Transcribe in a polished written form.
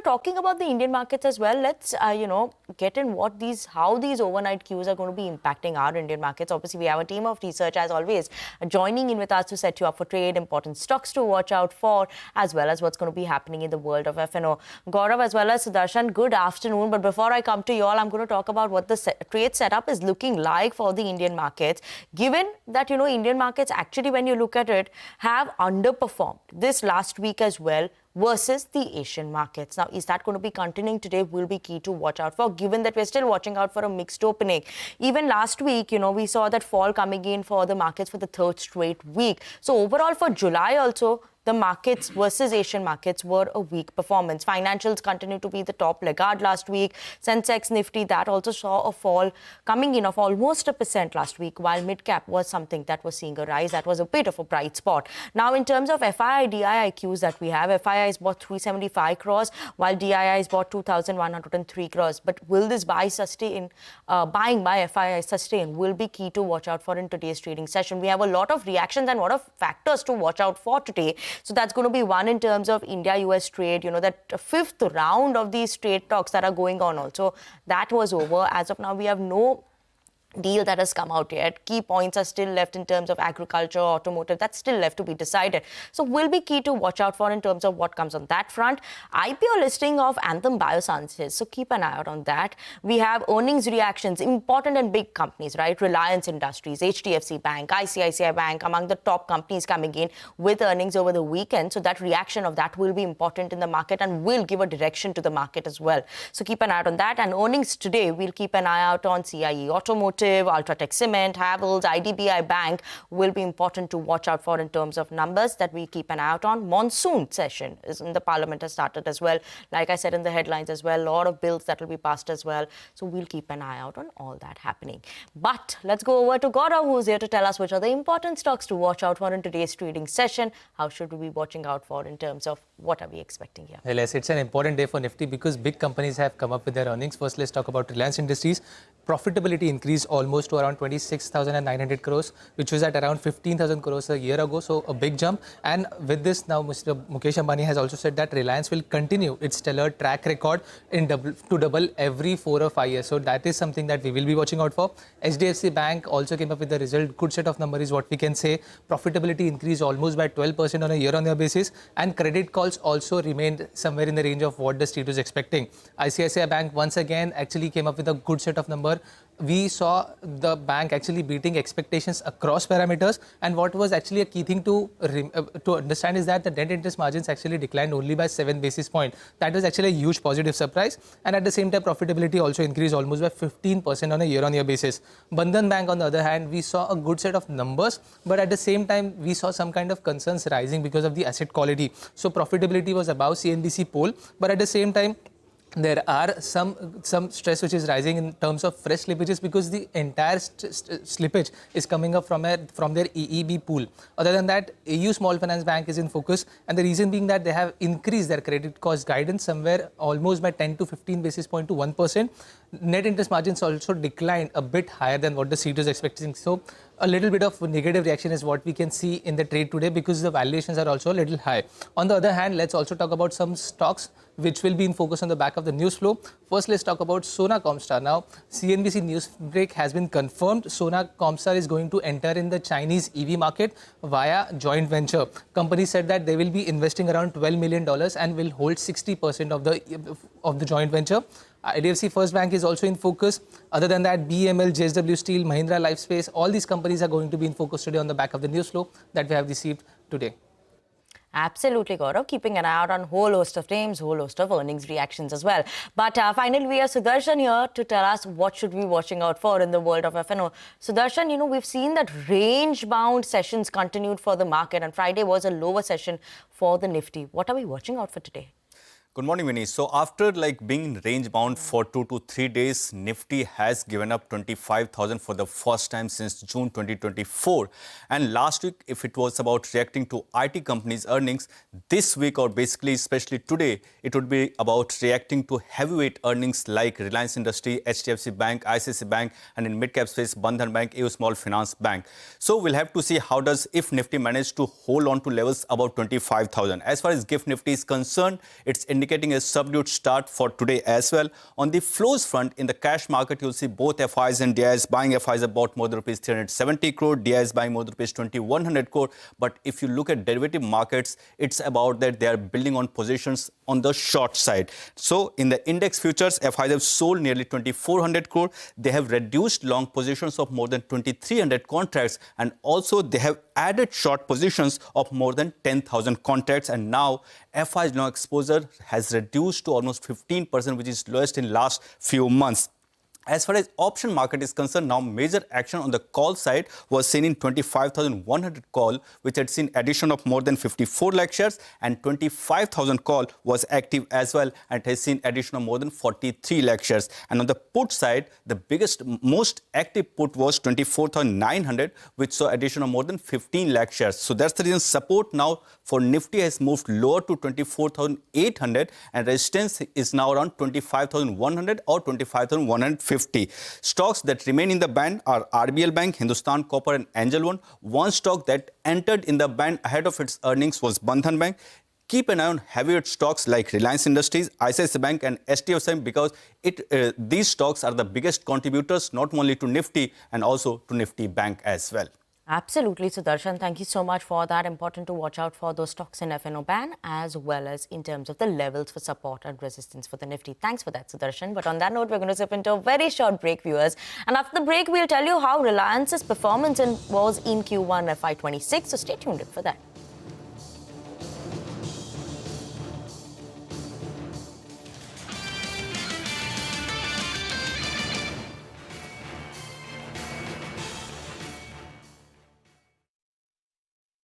talking about the Indian markets as well, let's, get in how these overnight cues are going to be impacting our Indian markets. Obviously, we have a team of research, as always, joining in with us to set you up for trade, important stocks to watch out for, as well as what's going to be happening in the world of F&O. Gaurav as well as Sudarshan, good afternoon. But before I come to you all, I'm going to talk about what the trade setup is looking like for the Indian markets, given that, Indian markets actually, when you look at it, have underperformed this last week as well versus the Asian markets. Now, is that going to be continuing today will be key to watch out for, given that we're still watching out for a mixed opening. Even last week, we saw that fall coming in for the markets for the third straight week. So overall for July also, the markets versus Asian markets were a weak performance. Financials continue to be the top laggard last week. Sensex, Nifty, that also saw a fall coming in of almost 1% last week, while mid-cap was something that was seeing a rise. That was a bit of a bright spot. Now, in terms of FII, DII cues that we have, FII is bought 375 crores, while DII is bought 2,103 crores. But will this buying by FII sustain will be key to watch out for in today's trading session. We have a lot of reactions and a lot of factors to watch out for today. So that's going to be one in terms of India-US trade, that fifth round of these trade talks that are going on also. That was over. As of now, we have no deal that has come out yet. Key points are still left in terms of agriculture, automotive. That's still left to be decided. So will be key to watch out for in terms of what comes on that front. IPO listing of Anthem Biosciences. So keep an eye out on that. We have earnings reactions, important and big companies, right? Reliance Industries, HDFC Bank, ICICI Bank, among the top companies coming in with earnings over the weekend. So that reaction of that will be important in the market and will give a direction to the market as well. So keep an eye out on that. And earnings today, we'll keep an eye out on CIE Automotive, Ultratech Cement, Havells, IDBI Bank will be important to watch out for in terms of numbers that we keep an eye out on. Monsoon session is in the Parliament has started as well. Like I said in the headlines as well, a lot of bills that will be passed as well. So we'll keep an eye out on all that happening. But let's go over to Gaurav, who's here to tell us which are the important stocks to watch out for in today's trading session. How should we be watching out for in terms of what are we expecting here? Well, yes, it's an important day for Nifty because big companies have come up with their earnings. First, let's talk about Reliance Industries. Profitability increased almost to around 26,900 crores, which was at around 15,000 crores a year ago. So a big jump. And with this, now Mr. Mukesh Ambani has also said that Reliance will continue its stellar track record to double every 4 or 5 years. So that is something that we will be watching out for. HDFC Bank also came up with the result. Good set of numbers is what we can say. Profitability increased almost by 12% on a year-on-year basis. And credit calls also remained somewhere in the range of what the street was expecting. ICICI Bank once again actually came up with a good set of numbers. We saw the bank actually beating expectations across parameters, and what was actually a key thing to understand is that the net interest margins actually declined only by 7 basis points. That was actually a huge positive surprise, and at the same time profitability also increased almost by 15% on a year-on-year basis. Bandhan Bank, on the other hand, we saw a good set of numbers, but at the same time we saw some kind of concerns rising because of the asset quality. So profitability was above CNBC poll, but at the same time there are some stress which is rising in terms of fresh slippages because the entire slippage is coming up from their EEB pool. Other than that, AU Small Finance Bank is in focus, and the reason being that they have increased their credit cost guidance somewhere almost by 10 to 15 basis point to 1%. Net interest margins also declined a bit higher than what the street was expecting. So a little bit of negative reaction is what we can see in the trade today because the valuations are also a little high. On the other hand, let's also talk about some stocks which will be in focus on the back of the news flow. First, let's talk about Sona Comstar. Now, CNBC Newsbreak has been confirmed. Sona Comstar is going to enter in the Chinese EV market via joint venture. Company said that they will be investing around $12 million and will hold 60% of the joint venture. IDFC First Bank is also in focus. Other than that, BML, JSW Steel, Mahindra Lifespace, all these companies are going to be in focus today on the back of the news flow that we have received today. Absolutely, Gaurav. Keeping an eye out on whole host of names, whole host of earnings reactions as well. But finally, we have Sudarshan here to tell us what should we be watching out for in the world of F&O. Sudarshan, we've seen that range-bound sessions continued for the market, and Friday was a lower session for the Nifty. What are we watching out for today? Good morning, Vinny. So after being range bound for 2 to 3 days, Nifty has given up 25,000 for the first time since June 2024. And last week, if it was about reacting to IT companies' earnings, this week or basically especially today, it would be about reacting to heavyweight earnings like Reliance Industry, HDFC Bank, ICICI Bank, and in mid-cap space, Bandhan Bank, AU Small Finance Bank. So we'll have to see if Nifty managed to hold on to levels above 25,000. As far as GIFT Nifty is concerned, it's indicating indicating a subdued start for today as well. On the flows front, in the cash market, you'll see both FIs and DIs buying. FIs have bought more than rupees 370 crore, DIs buying more than rupees 2100 crore. But if you look at derivative markets, it's about that they are building on positions on the short side. So in the index futures, FIs have sold nearly 2400 crore. They have reduced long positions of more than 2300 contracts, and also they have added short positions of more than 10,000 contracts, and now FI's long exposure has reduced to almost 15%, which is lowest in last few months. As far as option market is concerned, now major action on the call side was seen in 25,100 call, which had seen addition of more than 54 lakh shares, and 25,000 call was active as well and has seen addition of more than 43 lakh shares. And on the put side, the most active put was 24,900, which saw addition of more than 15 lakh shares. So that's the reason support now for Nifty has moved lower to 24,800, and resistance is now around 25,100 or 25,150. Stocks that remain in the band are RBL Bank, Hindustan Copper and Angel One. One stock that entered in the band ahead of its earnings was Bandhan Bank. Keep an eye on heavyweight stocks like Reliance Industries, ICICI Bank and HDFC because these stocks are the biggest contributors not only to Nifty and also to Nifty Bank as well. Absolutely, Sudarshan. Thank you so much for that. Important to watch out for those stocks in FNO ban as well as in terms of the levels for support and resistance for the Nifty. Thanks for that, Sudarshan. But on that note, we're going to zip into a very short break, viewers. And after the break, we'll tell you how Reliance's performance was in Q1 FY26. So stay tuned in for that.